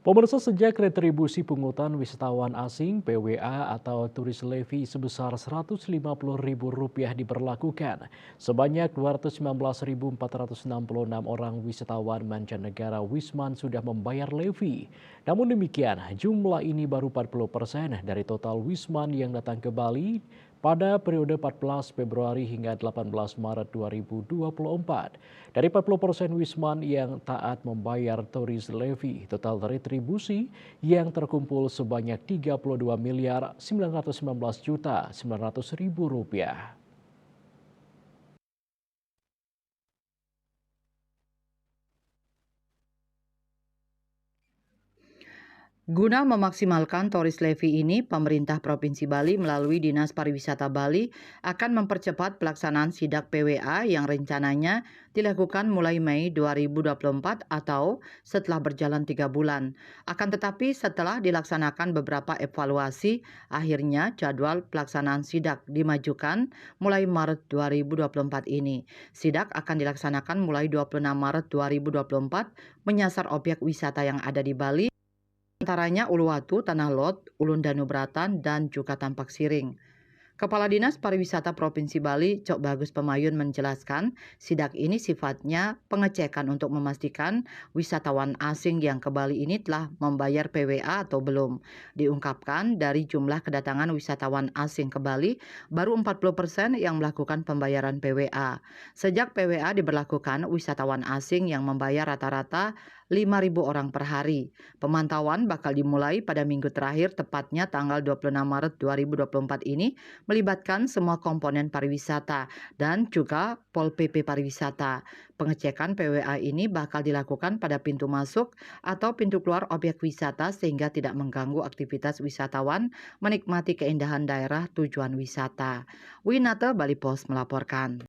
Pemirsa, sejak retribusi pungutan wisatawan asing (PWA) atau turis levy sebesar Rp150.000 diberlakukan, sebanyak 219.466 orang wisatawan mancanegara Wisman sudah membayar levy. Namun demikian, jumlah ini baru 40% dari total Wisman yang datang ke Bali pada periode 14 Februari hingga 18 Maret 2024. Dari 40% Wisman yang taat membayar turis levy, total retribusi yang terkumpul sebanyak Rp39.919.900.000. Guna memaksimalkan Tourist Levy ini, pemerintah Provinsi Bali melalui Dinas Pariwisata Bali akan mempercepat pelaksanaan sidak PWA yang rencananya dilakukan mulai Mei 2024 atau setelah berjalan 3 bulan. Akan tetapi setelah dilaksanakan beberapa evaluasi, akhirnya jadwal pelaksanaan sidak dimajukan mulai Maret 2024 ini. Sidak akan dilaksanakan mulai 26 Maret 2024 menyasar objek wisata yang ada di Bali, antaranya Uluwatu, Tanah Lot, Ulun Danu Beratan, dan juga Tampak Siring. Kepala Dinas Pariwisata Provinsi Bali, Cok Bagus Pemayun menjelaskan, sidak ini sifatnya pengecekan untuk memastikan wisatawan asing yang ke Bali ini telah membayar PWA atau belum. Diungkapkan dari jumlah kedatangan wisatawan asing ke Bali, baru 40% yang melakukan pembayaran PWA. Sejak PWA diberlakukan, wisatawan asing yang membayar rata-rata 5.000 orang per hari. Pemantauan bakal dimulai pada minggu terakhir, tepatnya tanggal 26 Maret 2024 ini, melibatkan semua komponen pariwisata dan juga Pol PP Pariwisata. Pengecekan PWA ini bakal dilakukan pada pintu masuk atau pintu keluar objek wisata sehingga tidak mengganggu aktivitas wisatawan menikmati keindahan daerah tujuan wisata. Winata Bali Post melaporkan.